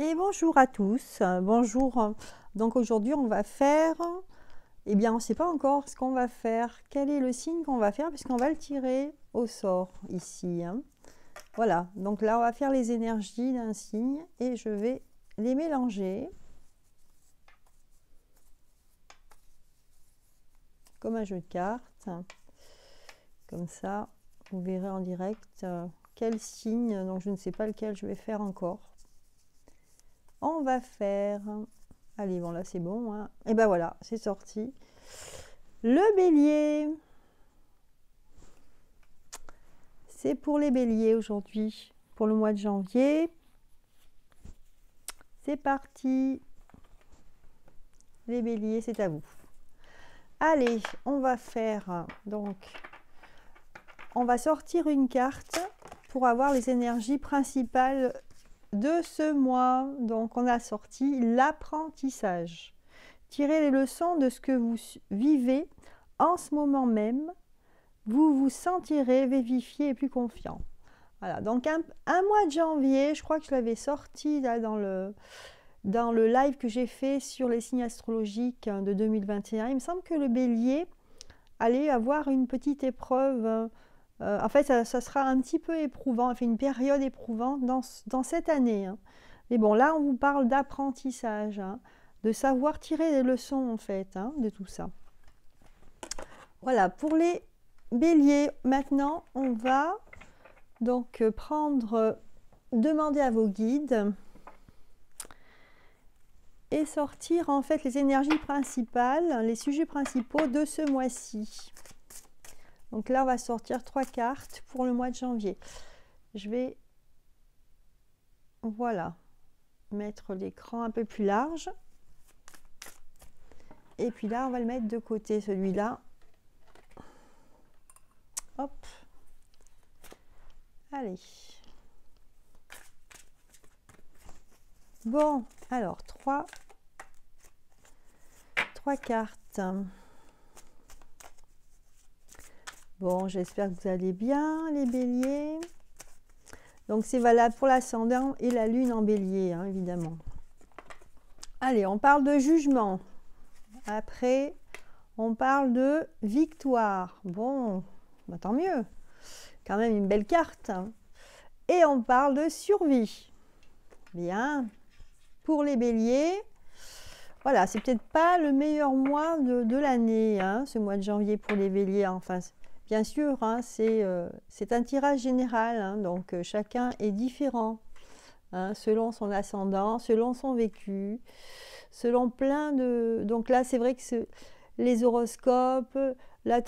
Et bonjour à tous, bonjour. Donc aujourd'hui on va faire, eh bien on ne sait pas encore ce qu'on va faire, quel est le signe qu'on va faire puisqu'on va le tirer au sort ici. Voilà, donc là on va faire les énergies d'un signe et je vais les mélanger comme un jeu de cartes. Comme ça, vous verrez en direct quel signe, donc je ne sais pas lequel je vais faire encore. On va faire, allez bon là c'est bon, hein. Et ben voilà, c'est sorti. Le bélier, c'est pour les béliers aujourd'hui, pour le mois de janvier. C'est parti, les béliers, c'est à vous. Allez, on va faire, donc, on va sortir une carte pour avoir les énergies principales de ce mois. Donc, on a sorti l'apprentissage. Tirez les leçons de ce que vous vivez en ce moment même. Vous vous sentirez vivifié et plus confiant. Voilà, donc un mois de janvier, je crois que je l'avais sorti là dans le live que j'ai fait sur les signes astrologiques de 2021. Il me semble que le bélier allait avoir une petite épreuve. En fait, ça sera un petit peu éprouvant, enfin une période éprouvante dans cette année. Mais bon, là, on vous parle d'apprentissage, de savoir tirer des leçons en fait de tout ça. Voilà, pour les béliers, maintenant, on va donc demander à vos guides et sortir en fait les énergies principales, les sujets principaux de ce mois-ci. Donc là, on va sortir 3 cartes pour le mois de janvier. Je vais, voilà, mettre l'écran un peu plus large. Et puis là, on va le mettre de côté, celui-là. Hop. Allez. Bon, alors, 3 cartes. Bon, j'espère que vous allez bien, les béliers. Donc, c'est valable pour l'ascendant et la lune en bélier, évidemment. Allez, on parle de jugement. Après, on parle de victoire. Bon, bah, tant mieux. Quand même une belle carte. Et on parle de survie. Bien. Pour les béliers, voilà, c'est peut-être pas le meilleur mois de l'année, ce mois de janvier pour les béliers. Enfin, bien sûr, c'est un tirage général, donc chacun est différent, selon son ascendant, selon son vécu, selon plein de... Donc là, c'est vrai que les horoscopes, la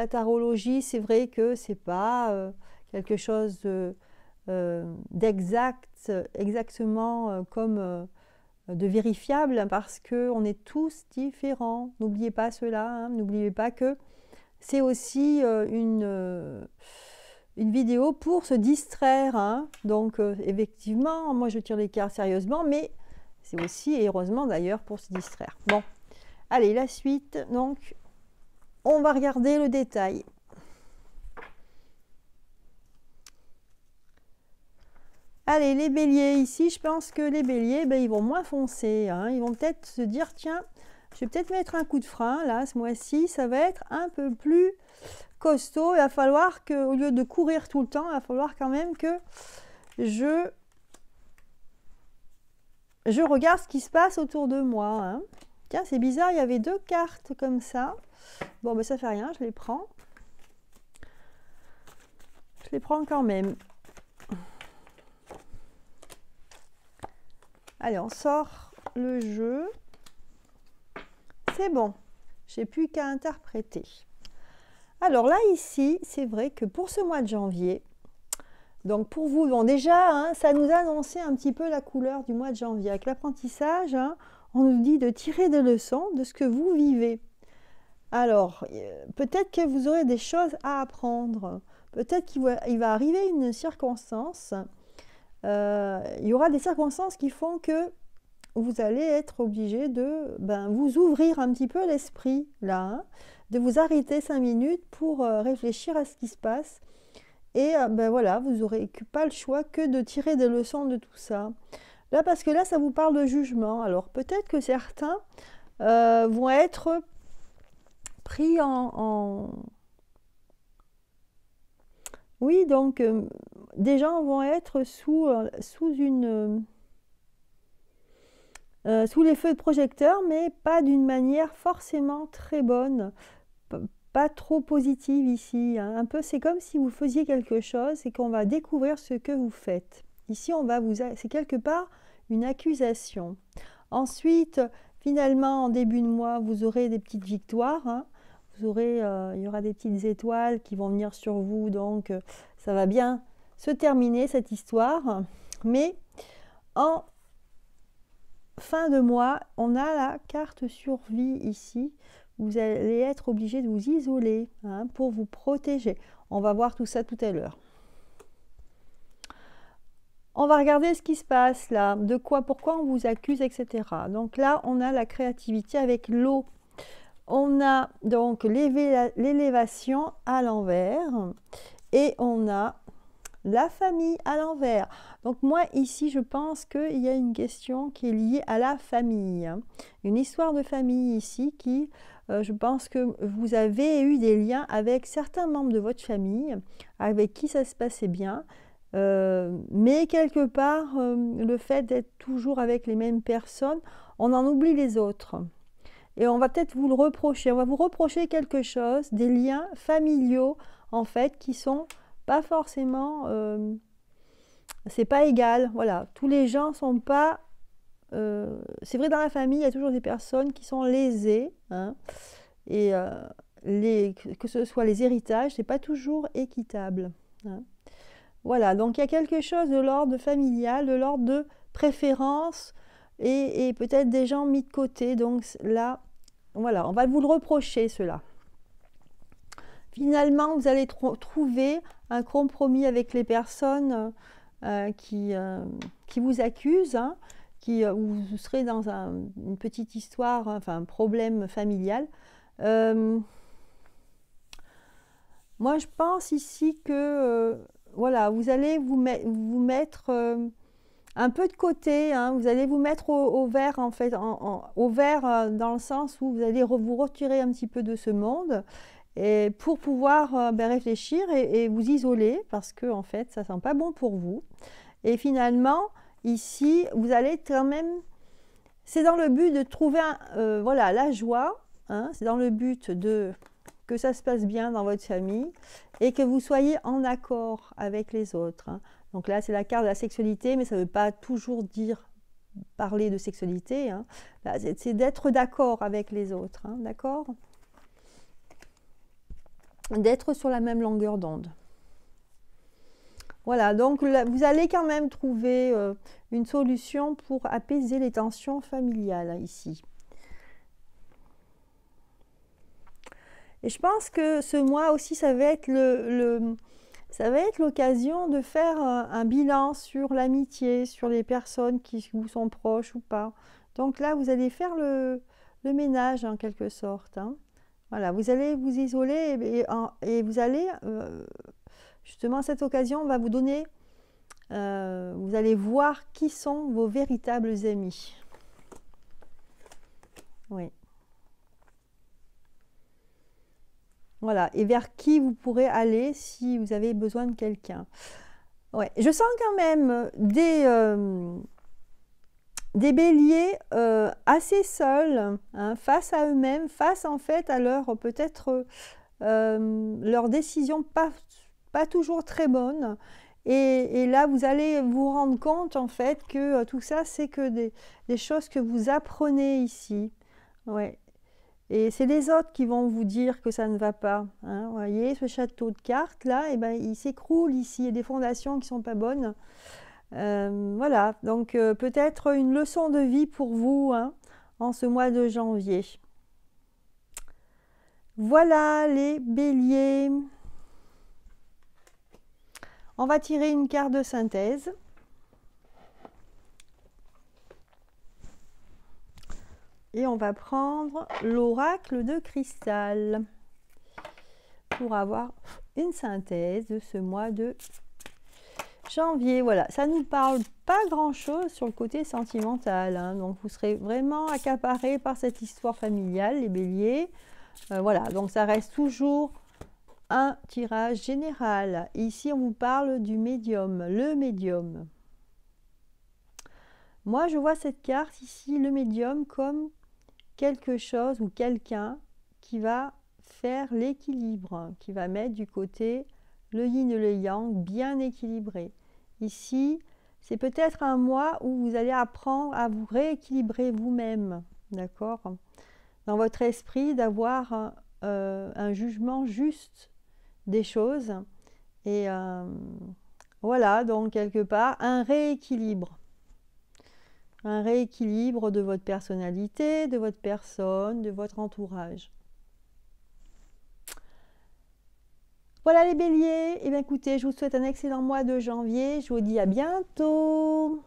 tarologie, c'est vrai que c'est pas quelque chose exactement comme... de vérifiable parce qu'on est tous différents. N'oubliez pas cela, n'oubliez pas que c'est aussi une vidéo pour se distraire. Donc effectivement, moi je tire les cartes sérieusement, mais c'est aussi, et heureusement d'ailleurs, pour se distraire. Bon, allez, la suite. Donc, on va regarder le détail. Allez, les béliers, ici, je pense que les béliers, ils vont moins foncer. Ils vont peut-être se dire, tiens, je vais peut-être mettre un coup de frein, là, ce mois-ci, ça va être un peu plus costaud. Il va falloir que, au lieu de courir tout le temps, il va falloir quand même que je regarde ce qui se passe autour de moi. Tiens, c'est bizarre, il y avait 2 cartes comme ça. Bon, ben ça fait rien, je les prends. Je les prends quand même. Allez, on sort le jeu. C'est bon. Je n'ai plus qu'à interpréter. Alors là, ici, c'est vrai que pour ce mois de janvier, donc pour vous, bon déjà, ça nous a annoncé un petit peu la couleur du mois de janvier. Avec l'apprentissage, on nous dit de tirer des leçons de ce que vous vivez. Alors, peut-être que vous aurez des choses à apprendre. Peut-être qu'il va arriver une circonstance. Il y aura des circonstances qui font que vous allez être obligé de vous ouvrir un petit peu l'esprit là, de vous arrêter 5 minutes pour réfléchir à ce qui se passe. Et voilà, vous n'aurez pas le choix que de tirer des leçons de tout ça. Là, parce que là, ça vous parle de jugement. Alors, peut-être que certains vont être pris Oui, donc, des gens vont être sous les feux de projecteur, mais pas d'une manière forcément très bonne, pas trop positive ici, hein. Un peu, c'est comme si vous faisiez quelque chose et qu'on va découvrir ce que vous faites. Ici, c'est quelque part une accusation. Ensuite, finalement, en début de mois, vous aurez des petites victoires, hein. Il y aura des petites étoiles qui vont venir sur vous, donc ça va bien se terminer cette histoire. Mais en fin de mois, on a la carte survie ici. Vous allez être obligé de vous isoler, hein, pour vous protéger. On va voir tout ça tout à l'heure. On va regarder ce qui se passe là, pourquoi on vous accuse, etc. Donc là, on a la créativité avec l'eau. On a donc l'élévation à l'envers et on a la famille à l'envers. Donc moi ici, je pense qu'il y a une question qui est liée à la famille, hein. Une histoire de famille ici qui, je pense que vous avez eu des liens avec certains membres de votre famille, avec qui ça se passait bien. Mais quelque part, le fait d'être toujours avec les mêmes personnes, on en oublie les autres. Et on va peut-être vous le reprocher. On va vous reprocher quelque chose, des liens familiaux, en fait, qui sont pas forcément... c'est pas égal. Voilà, tous les gens sont pas... c'est vrai, dans la famille, il y a toujours des personnes qui sont lésées, hein, et que ce soit les héritages, c'est pas toujours équitable, hein. Voilà, donc il y a quelque chose de l'ordre familial, de l'ordre de préférence et peut-être des gens mis de côté. Donc là, voilà, on va vous le reprocher, cela. Finalement, vous allez trouver un compromis avec les personnes qui vous accusent, hein, où vous serez dans une petite histoire, enfin un problème familial. Moi, je pense ici que... voilà, vous allez vous mettre un peu de côté, hein. Vous allez vous mettre au vert, en fait, au vert dans le sens où vous allez vous retirer un petit peu de ce monde et pour pouvoir réfléchir et vous isoler parce que, en fait, ça ne sent pas bon pour vous. Et finalement, ici, vous allez quand même... C'est dans le but de trouver voilà, la joie, hein. C'est dans le but que ça se passe bien dans votre famille et que vous soyez en accord avec les autres, hein. Donc là, c'est la carte de la sexualité, mais ça ne veut pas toujours dire parler de sexualité, hein. C'est d'être d'accord avec les autres, hein, d'accord? D'être sur la même longueur d'onde. Voilà, donc là, vous allez quand même trouver une solution pour apaiser les tensions familiales ici. Et je pense que ce mois aussi, ça va être l'occasion de faire un bilan sur l'amitié, sur les personnes qui vous sont proches ou pas. Donc là, vous allez faire le ménage en quelque sorte, hein. Voilà, vous allez vous isoler et vous allez, justement, à cette occasion, on va vous donner, vous allez voir qui sont vos véritables amis. Oui. Voilà, et vers qui vous pourrez aller si vous avez besoin de quelqu'un. Ouais, je sens quand même des béliers assez seuls, hein, face à eux-mêmes, face en fait à leur peut-être leur décision pas toujours très bonne. Et là, vous allez vous rendre compte en fait que tout ça, c'est que des choses que vous apprenez ici. Ouais. Et c'est les autres qui vont vous dire que ça ne va pas, hein. Vous voyez, ce château de cartes là, eh ben, il s'écroule ici. Il y a des fondations qui ne sont pas bonnes. Voilà, donc peut-être une leçon de vie pour vous, hein, en ce mois de janvier. Voilà les béliers. On va tirer une carte de synthèse. Et on va prendre l'oracle de cristal pour avoir une synthèse de ce mois de Janvier, voilà, ça ne nous parle pas grand-chose sur le côté sentimental, hein. Donc vous serez vraiment accaparé par cette histoire familiale, les béliers. Voilà, donc ça reste toujours un tirage général. Ici, on vous parle du médium, le médium. Moi, je vois cette carte ici, le médium, comme quelque chose ou quelqu'un qui va faire l'équilibre, qui va mettre du côté le yin et le yang bien équilibré. Ici, c'est peut-être un mois où vous allez apprendre à vous rééquilibrer vous-même, d'accord? Dans votre esprit, d'avoir un jugement juste des choses. Et voilà, donc quelque part, un rééquilibre. Un rééquilibre de votre personnalité, de votre personne, de votre entourage. Voilà les béliers, et bien écoutez, je vous souhaite un excellent mois de janvier, je vous dis à bientôt.